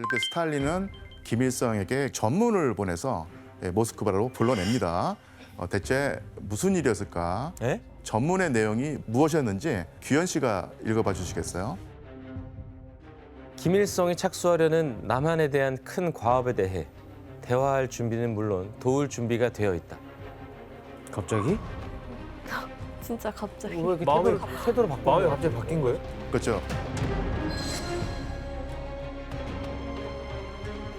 그 스탈린은 김일성에게 전문을 보내서 모스크바로 불러냅니다. 대체 무슨 일이었을까? 에? 전문의 내용이 무엇이었는지 규현 씨가 읽어봐 주시겠어요? 김일성이 착수하려는 남한에 대한 큰 과업에 대해 대화할 준비는 물론 도울 준비가 되어 있다. 갑자기? 진짜 갑자기. 왜 이렇게 태도를 바꿔? 마음이 갑자기 바뀐 거예요? 그렇죠.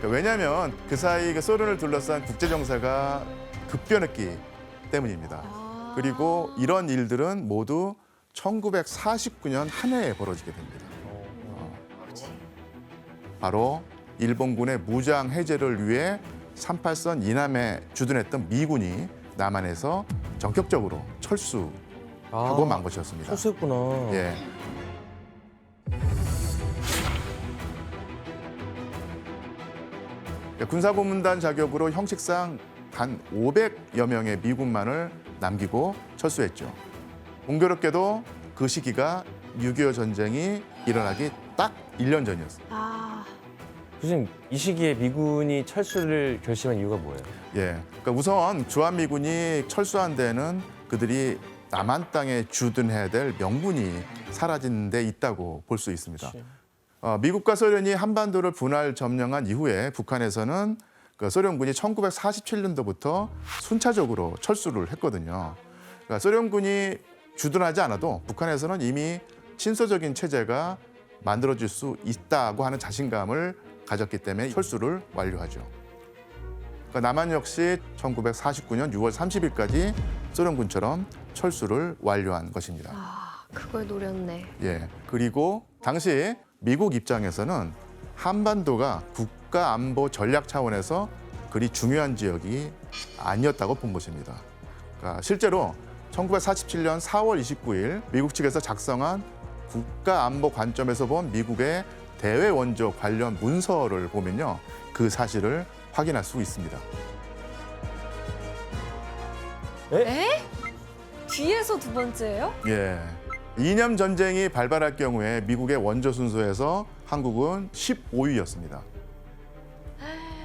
왜냐하면 그 사이 그 소련을 둘러싼 국제 정세가 급변했기 때문입니다. 그리고 이런 일들은 모두 1949년 한 해에 벌어지게 됩니다. 바로 일본군의 무장 해제를 위해 38선 이남에 주둔했던 미군이 남한에서 전격적으로 철수하고 만 것이었습니다. 철수했구나. 예. 군사고문단 자격으로 형식상 단 500여 명의 미군만을 남기고 철수했죠. 공교롭게도 그 시기가 6.25 전쟁이 일어나기 딱 1년 전이었습니다. 아, 교수님, 이 시기에 미군이 철수를 결심한 이유가 뭐예요? 예. 그러니까 우선 주한미군이 철수한 데는 그들이 남한 땅에 주둔해야 될 명분이 사라진 데 있다고 볼 수 있습니다. 미국과 소련이 한반도를 분할 점령한 이후에 북한에서는 그 소련군이 1947년도부터 순차적으로 철수를 했거든요. 그러니까 소련군이 주둔하지 않아도 북한에서는 이미 친서적인 체제가 만들어질 수 있다고 하는 자신감을 가졌기 때문에 철수를 완료하죠. 그러니까 남한 역시 1949년 6월 30일까지 소련군처럼 철수를 완료한 것입니다. 그걸 노렸네. 예. 그리고 당시 미국 입장에서는 한반도가 국가 안보 전략 차원에서 그리 중요한 지역이 아니었다고 본 것입니다. 그러니까 실제로 1947년 4월 29일 미국 측에서 작성한 국가 안보 관점에서 본 미국의 대외 원조 관련 문서를 보면요. 그 사실을 확인할 수 있습니다. 뒤에서 두 번째예요? 예. 이념 전쟁이 발발할 경우에 미국의 원조 순서에서 한국은 15위였습니다.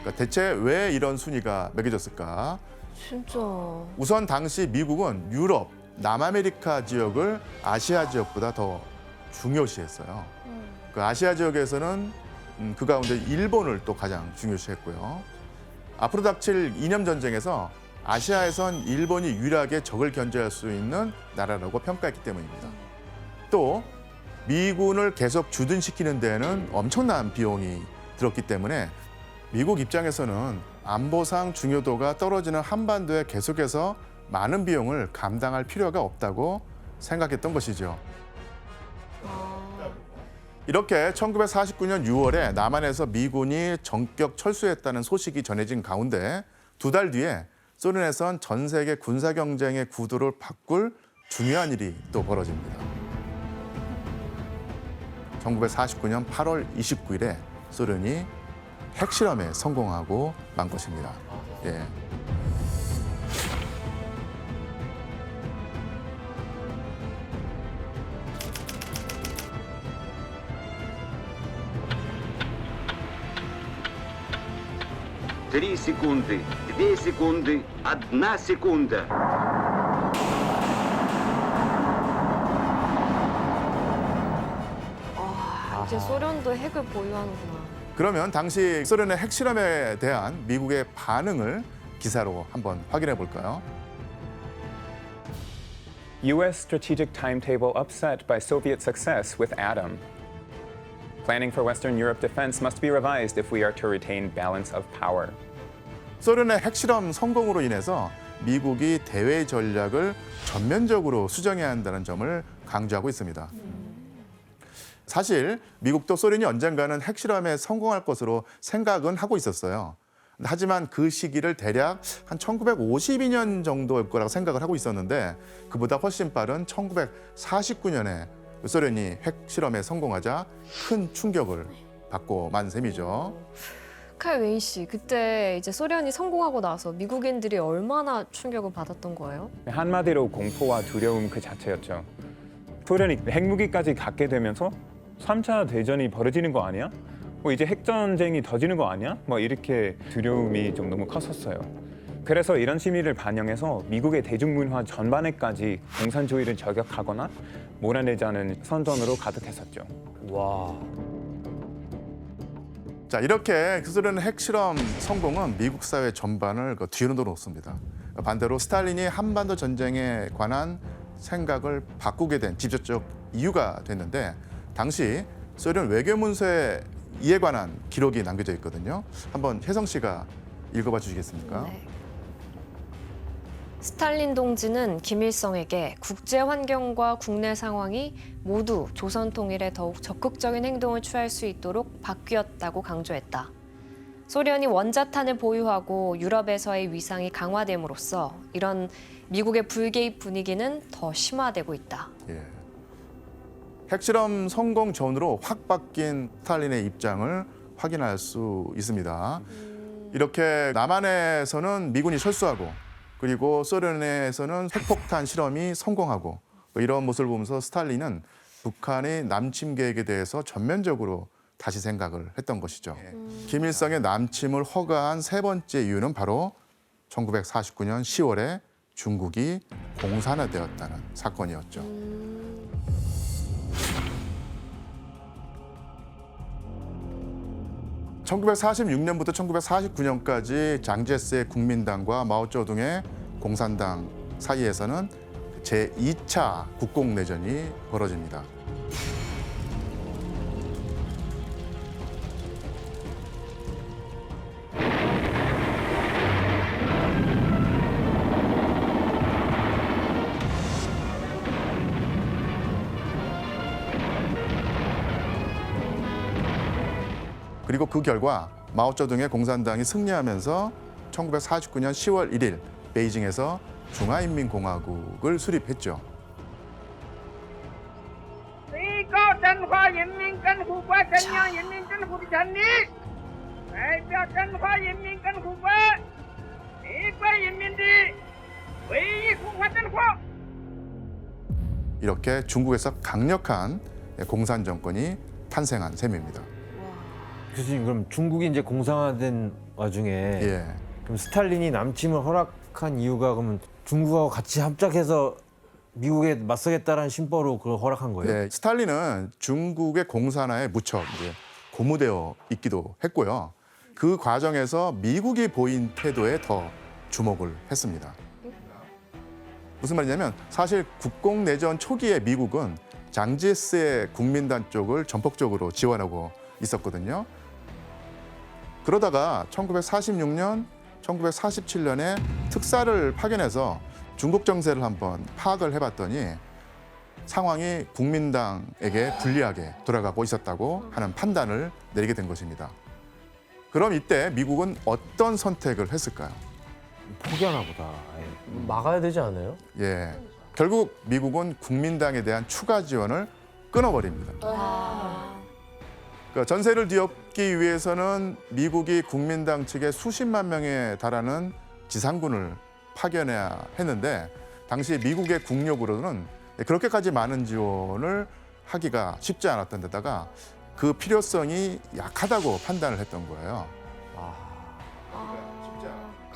그러니까 대체 왜 이런 순위가 매겨졌을까? 진짜. 우선 당시 미국은 유럽, 남아메리카 지역을 아시아 지역보다 더 중요시했어요. 그 아시아 지역에서는 그 가운데 일본을 또 가장 중요시했고요. 앞으로 닥칠 이념 전쟁에서 아시아에선 일본이 유일하게 적을 견제할 수 있는 나라라고 평가했기 때문입니다. 또 미군을 계속 주둔시키는 데에는 엄청난 비용이 들었기 때문에 미국 입장에서는 안보상 중요도가 떨어지는 한반도에 계속해서 많은 비용을 감당할 필요가 없다고 생각했던 것이죠. 이렇게 1949년 6월에 남한에서 미군이 전격 철수했다는 소식이 전해진 가운데 두 달 뒤에 소련에선 전 세계 군사 경쟁의 구도를 바꿀 중요한 일이 또 벌어집니다. 1949년 8월 29일에 소련이 핵실험에 성공하고 만 것입니다. 예. Три секунды, 2 секунды, 1 секунда. 이제 소련도 핵을 보유하는구나. 그러면 당시 소련의 핵실험에 대한 미국의 반응을 기사로 한번 확인해 볼까요? U.S. strategic timetable upset by Soviet success with Atom. Planning for Western Europe defense must be revised if we are to retain balance of power. 소련의 핵실험 성공으로 인해서 미국이 대외 전략을 전면적으로 수정해야 한다는 점을 강조하고 있습니다. 사실 미국도 소련이 언젠가는 핵실험에 성공할 것으로 생각은 하고 있었어요. 하지만 그 시기를 대략 한 1952년 정도일 거라고 생각을 하고 있었는데 그보다 훨씬 빠른 1949년에 소련이 핵실험에 성공하자 큰 충격을 받고 만 셈이죠. 칼 웨인 씨, 그때 이제 소련이 성공하고 나서 미국인들이 얼마나 충격을 받았던 거예요? 한마디로 공포와 두려움 그 자체였죠. 소련이 핵무기까지 갖게 되면서 3차 대전이 벌어지는 거 아니야? 이제 핵전쟁이 터지는 거 아니야? 이렇게 두려움이 좀 너무 컸었어요. 그래서 이런 심리를 반영해서 미국의 대중문화 전반에까지 공산주의를 저격하거나 몰아내자는 선전으로 가득했었죠. 와. 자, 이렇게 소련의 핵실험 성공은 미국 사회 전반을 뒤로 놓습니다. 반대로 스탈린이 한반도 전쟁에 관한 생각을 바꾸게 된 직접적 이유가 됐는데, 당시 소련 외교문서에 이에 관한 기록이 남겨져 있거든요. 한번 혜성 씨가 읽어봐 주시겠습니까? 네. 스탈린 동지는 김일성에게 국제 환경과 국내 상황이 모두 조선 통일에 더욱 적극적인 행동을 취할 수 있도록 바뀌었다고 강조했다. 소련이 원자탄을 보유하고 유럽에서의 위상이 강화됨으로써 이런 미국의 불개입 분위기는 더 심화되고 있다. 예. 핵실험 성공 전으로 확 바뀐 스탈린의 입장을 확인할 수 있습니다. 이렇게 남한에서는 미군이 철수하고, 그리고 소련에서는 핵폭탄 실험이 성공하고, 이런 모습을 보면서 스탈린은 북한의 남침 계획에 대해서 전면적으로 다시 생각을 했던 것이죠. 김일성의 남침을 허가한 세 번째 이유는 바로 1949년 10월에 중국이 공산화되었다는 사건이었죠. (1946년부터) (1949년까지) 장제스의 국민당과 마오쩌둥의 공산당 사이에서는 제2차 국공내전이 벌어집니다. 그리고 그 결과 마오쩌둥의 공산당이 승리하면서 1949년 10월 1일 베이징에서 중화인민공화국을 수립했죠. 最高中华人民共和国中央人民政府的权利，代表中华人民共和国美国人民的唯一共和政府。 이렇게 중국에서 강력한 공산 정권이 탄생한 셈입니다. 교수님, 그럼 중국이 이제 공산화된 와중에 예. 그럼 스탈린이 남침을 허락한 이유가 그러면 중국하고 같이 합작해서 미국에 맞서겠다라는 심보로 그걸 허락한 거예요? 예, 스탈린은 중국의 공산화에 무척 이제 고무되어 있기도 했고요. 그 과정에서 미국이 보인 태도에 더 주목을 했습니다. 무슨 말이냐면, 사실 국공내전 초기에 미국은 장제스의 국민당 쪽을 전폭적으로 지원하고 있었거든요. 그러다가 1946년, 1947년에 특사를 파견해서 중국 정세를 한번 파악을 해봤더니 상황이 국민당에게 불리하게 돌아가고 있었다고 하는 판단을 내리게 된 것입니다. 그럼 이때 미국은 어떤 선택을 했을까요? 포기하나 보다. 아예. 막아야 되지 않아요? 예, 결국 미국은 국민당에 대한 추가 지원을 끊어버립니다. 그러니까 전세를 뒤엎기 위해서는 미국이 국민당 측에 수십만 명에 달하는 지상군을 파견해야 했는데, 당시 미국의 국력으로는 그렇게까지 많은 지원을 하기가 쉽지 않았던 데다가 그 필요성이 약하다고 판단을 했던 거예요.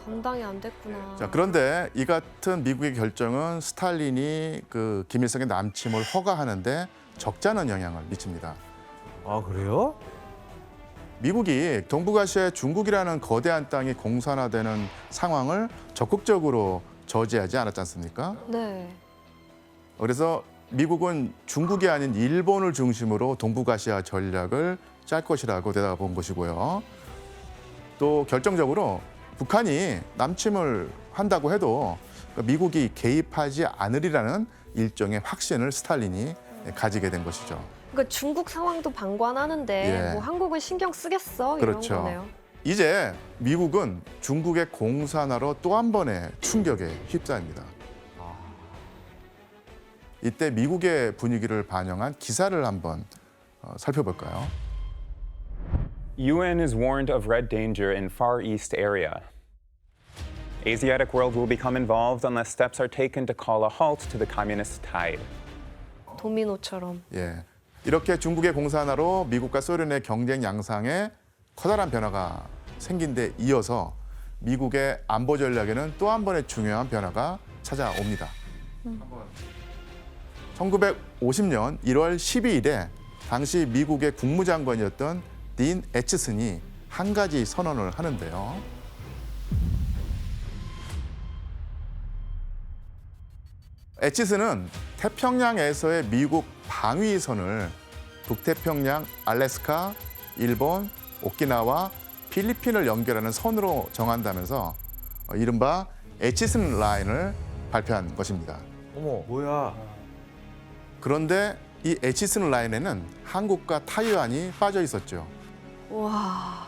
감당이 안 됐구나. 자, 그런데 이 같은 미국의 결정은 스탈린이 그 김일성의 남침을 허가하는데 적잖은 영향을 미칩니다. 아, 그래요? 미국이 동북아시아의 중국이라는 거대한 땅이 공산화되는 상황을 적극적으로 저지하지 않았지 않습니까? 네. 그래서 미국은 중국이 아닌 일본을 중심으로 동북아시아 전략을 짤 것이라고 내다본 것이고요. 또 결정적으로 북한이 남침을 한다고 해도 미국이 개입하지 않으리라는 일종의 확신을 스탈린이 가지게 된 것이죠. 그러니까 중국 상황도 방관하는데 예. 뭐 한국은 신경 쓰겠어? 그렇죠. 이런 거네요. 이제 미국은 중국의 공산화로 또 한 번의 충격에 휩싸입니다. 이때 미국의 분위기를 반영한 기사를 한번 살펴볼까요? UN is warned of red danger in Far East area. Asiatic world will become involved unless steps are taken to call a halt to the communist tide. 도미노처럼. 예, 이렇게 중국의 공산화로 미국과 소련의 경쟁 양상에 커다란 변화가 생긴 데 이어서 미국의 안보 전략에는 또 한 번의 중요한 변화가 찾아옵니다. 1950년 1월 12일에 당시 미국의 국무장관이었던 딘 애치슨이 한 가지 선언을 하는데요. 애치슨은 태평양에서의 미국 방위선을 북태평양, 알래스카, 일본, 오키나와 필리핀을 연결하는 선으로 정한다면서 이른바 애치슨 라인을 발표한 것입니다. 어머, 뭐야? 그런데 이 애치슨 라인에는 한국과 타이완이 빠져 있었죠. 와.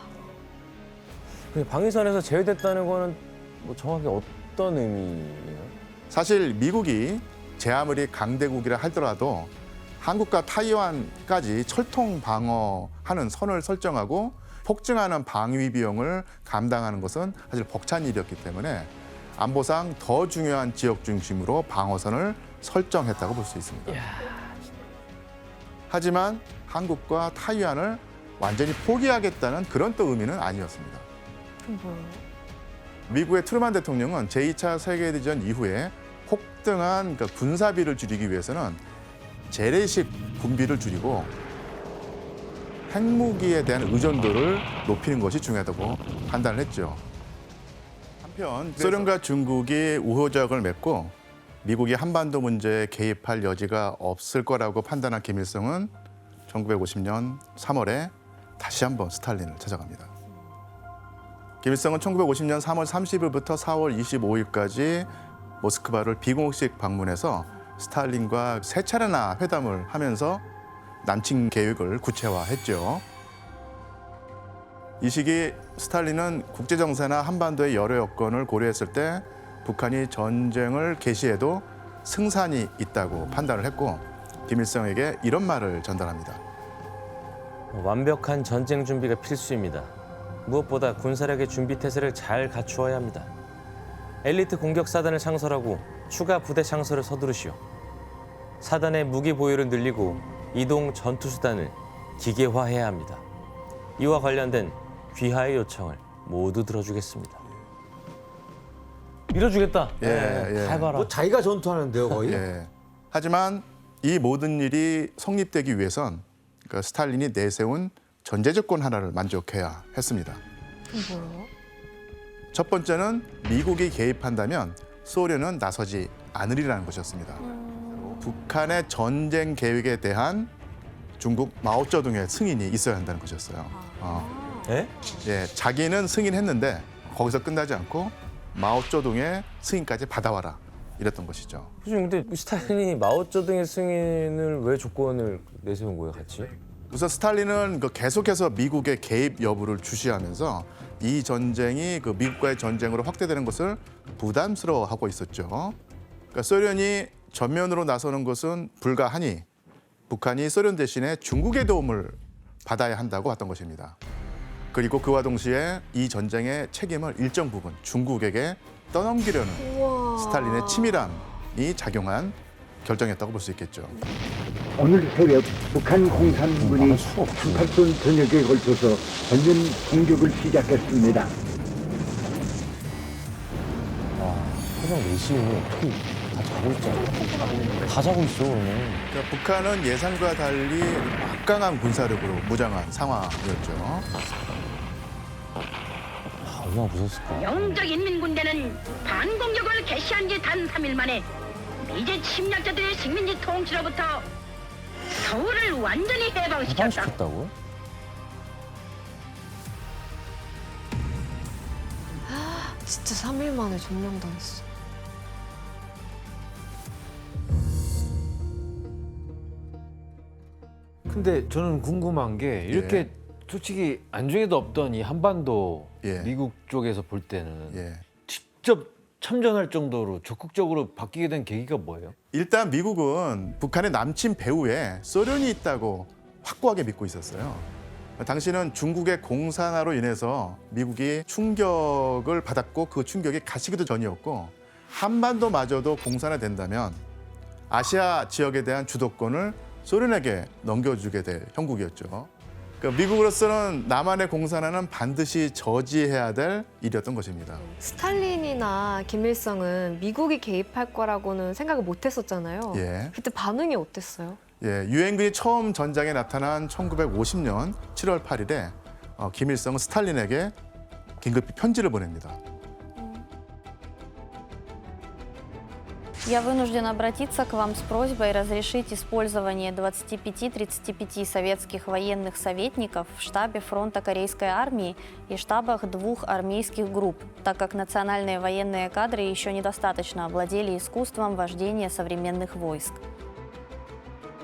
그 방위선에서 제외됐다는 거는 뭐 정확히 어떤 의미예요? 사실 미국이 제 아무리 강대국이라 하더라도 한국과 타이완까지 철통 방어하는 선을 설정하고 폭증하는 방위 비용을 감당하는 것은 사실 벅찬 일이었기 때문에 안보상 더 중요한 지역 중심으로 방어선을 설정했다고 볼 수 있습니다. 하지만 한국과 타이완을 완전히 포기하겠다는 그런 또 의미는 아니었습니다. 뭐예요? 미국의 트루만 대통령은 제2차 세계대전 이후에 폭등한 군사비를 줄이기 위해서는 재래식 군비를 줄이고 핵무기에 대한 의존도를 높이는 것이 중요하다고 판단을 했죠. 한편 소련과 중국이 우호적을 맺고 미국이 한반도 문제에 개입할 여지가 없을 거라고 판단한 김일성은 1950년 3월에 다시 한번 스탈린을 찾아갑니다. 김일성은 1950년 3월 30일부터 4월 25일까지 모스크바를 비공식 방문해서 스탈린과 세 차례나 회담을 하면서 남침 계획을 구체화했죠. 이 시기 스탈린은 국제정세나 한반도의 여러 여건을 고려했을 때 북한이 전쟁을 개시해도 승산이 있다고 판단을 했고 김일성에게 이런 말을 전달합니다. 완벽한 전쟁 준비가 필수입니다. 무엇보다 군사력의 준비 태세를 잘 갖추어야 합니다. 엘리트 공격 사단을 창설하고 추가 부대 창설을 서두르시오. 사단의 무기 보유를 늘리고 이동 전투 수단을 기계화해야 합니다. 이와 관련된 귀하의 요청을 모두 들어주겠습니다. 밀어주겠다. 예, 예. 다 해봐라. 뭐 자기가 전투하는데요, 거의? 예. 하지만 이 모든 일이 성립되기 위해선 그러니까 스탈린이 내세운 전제 조건 하나를 만족해야 했습니다. 뭐예요? 첫 번째는 미국이 개입한다면 소련은 나서지 않으리라는 것이었습니다. 북한의 전쟁 계획에 대한 중국 마오쩌둥의 승인이 있어야 한다는 것이었어요. 예? 예, 자기는 승인했는데 거기서 끝나지 않고 마오쩌둥의 승인까지 받아와라 이랬던 것이죠. 그죠? 근데 스탈린이 마오쩌둥의 승인을 왜 조건을 내세운 거예요, 같이? 우선 스탈린은 계속해서 미국의 개입 여부를 주시하면서 이 전쟁이 미국과의 전쟁으로 확대되는 것을 부담스러워하고 있었죠. 그러니까 소련이 전면으로 나서는 것은 불가하니 북한이 소련 대신에 중국의 도움을 받아야 한다고 했던 것입니다. 그리고 그와 동시에 이 전쟁의 책임을 일정 부분 중국에게 떠넘기려는 우와. 스탈린의 치밀함이 작용한 결정이었다고 볼 수 있겠죠. 오늘 새벽 북한 공산군이 38선 전역에 걸쳐서 전면 공격을 시작했습니다. 새벽 4시에 어떻게 다 자고 있잖아. 다 자고 있어, 그러면. 그러니까 북한은 예상과 달리 막강한 군사력으로 무장한 상황이었죠. 얼마나 무서웠을까. 영적 인민군대는 반공격을 개시한 지 단 3일 만에 미제 침략자들의 식민지 통치로부터 서울을 완전히 해방시켰다. 해방시켰다고요? 진짜 3일 만에 점령당했어. 근데 저는 궁금한 게 이렇게 솔직히 안중에도 없던 이 한반도 예. 미국 쪽에서 볼 때는 예. 직접 참전할 정도로 적극적으로 바뀌게 된 계기가 뭐예요? 일단 미국은 북한의 남침 배후에 소련이 있다고 확고하게 믿고 있었어요. 당시는 중국의 공산화로 인해서 미국이 충격을 받았고 그 충격이 가시기도 전이었고 한반도마저도 공산화된다면 아시아 지역에 대한 주도권을 소련에게 넘겨주게 될 형국이었죠. 그러니까 미국으로서는 남한의 공산화는 반드시 저지해야 될 일이었던 것입니다. 스탈린이나 김일성은 미국이 개입할 거라고는 생각을 못 했었잖아요. 예. 그때 반응이 어땠어요? 예, 유엔군이 처음 전장에 나타난 1950년 7월 8일에 김일성은 스탈린에게 긴급히 편지를 보냅니다. Я вынужден обратиться к вам с просьбой разрешить использование 25-35 советских военных советников в штабе фронта Корейской армии и штабах 2 армейских групп, так как национальные военные кадры еще недостаточно овладели искусством вождения современных войск.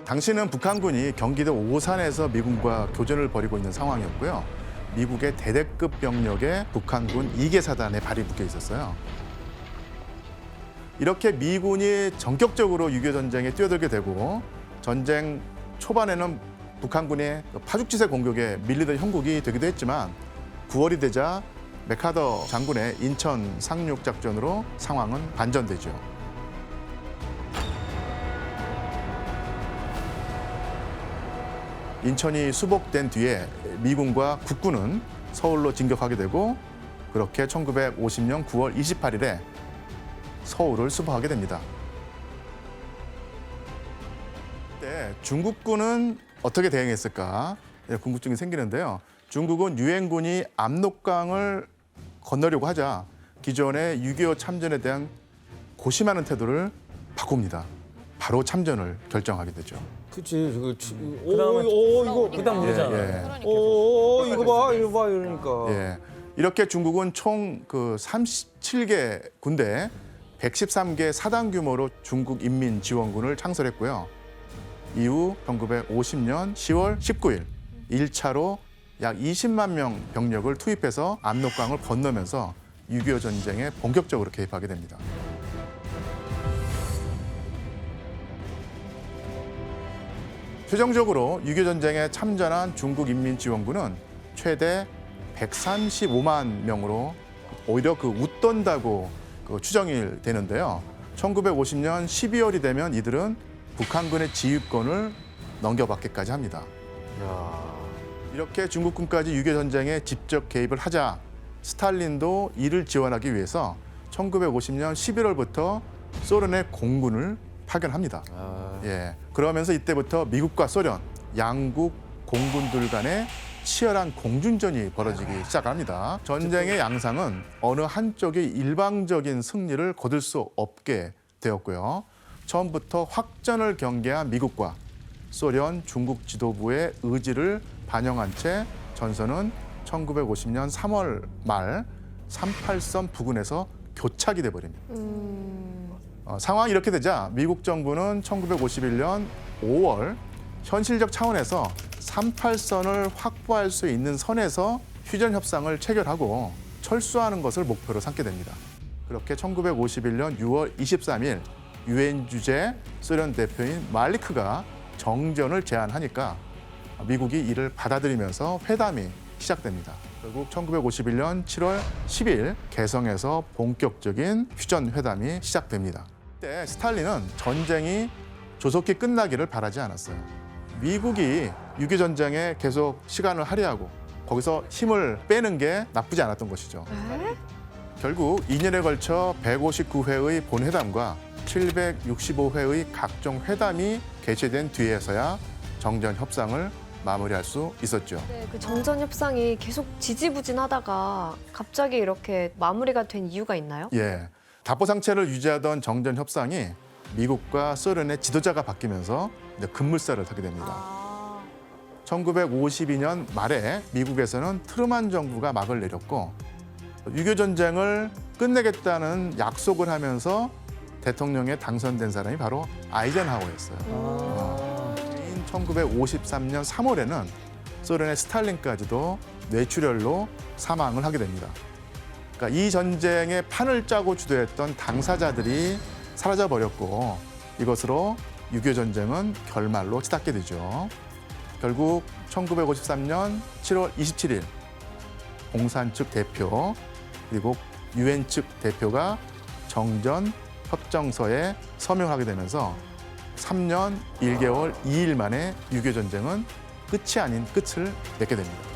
당시는 북한군이 경기도 오산에서 미군과 교전을 벌이고 있는 상황이었고요. 미국의 대대급 병력에 북한군 2개 사단에 발이 묶여 있었어요. 이렇게 미군이 전격적으로 6.25 전쟁에 뛰어들게 되고 전쟁 초반에는 북한군의 파죽지세 공격에 밀리던 형국이 되기도 했지만 9월이 되자 맥카더 장군의 인천 상륙 작전으로 상황은 반전되죠. 인천이 수복된 뒤에 미군과 국군은 서울로 진격하게 되고 그렇게 1950년 9월 28일에 서울을 수복하게 됩니다. 그때 중국군은 어떻게 대응했을까 궁금증이 생기는데요. 중국은 유엔군이 압록강을 건너려고 하자 기존의 6.25 참전에 대한 고심하는 태도를 바꿉니다. 바로 참전을 결정하게 되죠. 그치. 그다음에 이거 그다음 모르잖아. 이거 봐 이러니까. 예. 이렇게 중국은 총 그 37개 군대 113개 사단 규모로 중국인민지원군을 창설했고요. 이후 1950년 10월 19일 1차로 약 20만 명 병력을 투입해서 압록강을 건너면서 6.25 전쟁에 본격적으로 개입하게 됩니다. 최종적으로 6.25 전쟁에 참전한 중국인민지원군은 최대 135만 명으로 오히려 웃돈다고 추정이 되는데요. 1950년 12월이 되면 이들은 북한군의 지휘권을 넘겨받기까지 합니다. 이렇게 중국군까지 6.25 전쟁에 직접 개입을 하자 스탈린도 이를 지원하기 위해서 1950년 11월부터 소련의 공군을 파견합니다. 예, 그러면서 이때부터 미국과 소련 양국 공군들 간의 치열한 공준전이 벌어지기 시작합니다. 전쟁의 양상은 어느 한쪽이 일방적인 승리를 거둘 수 없게 되었고요. 처음부터 확전을 경계한 미국과 소련, 중국 지도부의 의지를 반영한 채 전선은 1950년 3월 말 38선 부근에서 교착이 돼버립니다. 상황이 이렇게 되자 미국 정부는 1951년 5월 현실적 차원에서 38선을 확보할 수 있는 선에서 휴전 협상을 체결하고 철수하는 것을 목표로 삼게 됩니다. 그렇게 1951년 6월 23일 유엔 주재 소련 대표인 말리크가 정전을 제안하니까 미국이 이를 받아들이면서 회담이 시작됩니다. 결국 1951년 7월 10일 개성에서 본격적인 휴전 회담이 시작됩니다. 그때 스탈린은 전쟁이 조속히 끝나기를 바라지 않았어요. 미국이 6.25 전쟁에 계속 시간을 할애하고 거기서 힘을 빼는 게 나쁘지 않았던 것이죠. 결국 2년에 걸쳐 159회의 본회담과 765회의 각종 회담이 개최된 뒤에서야 정전 협상을 마무리할 수 있었죠. 네, 그 정전 협상이 계속 지지부진하다가 갑자기 이렇게 마무리가 된 이유가 있나요? 예, 답보 상태를 유지하던 정전 협상이 미국과 소련의 지도자가 바뀌면서 이제 급물살을 타게 됩니다. 1952년 말에 미국에서는 트루만 정부가 막을 내렸고 6.25 전쟁을 끝내겠다는 약속을 하면서 대통령에 당선된 사람이 바로 아이젠하워였어요. 1953년 3월에는 소련의 스탈린까지도 뇌출혈로 사망을 하게 됩니다. 그러니까 이 전쟁의 판을 짜고 주도했던 당사자들이 사라져버렸고 이것으로 6.25 전쟁은 결말로 치닫게 되죠. 결국 1953년 7월 27일 공산 측 대표 그리고 유엔 측 대표가 정전 협정서에 서명하게 되면서 3년 1개월 2일 만에 유교 전쟁은 끝이 아닌 끝을 맺게 됩니다.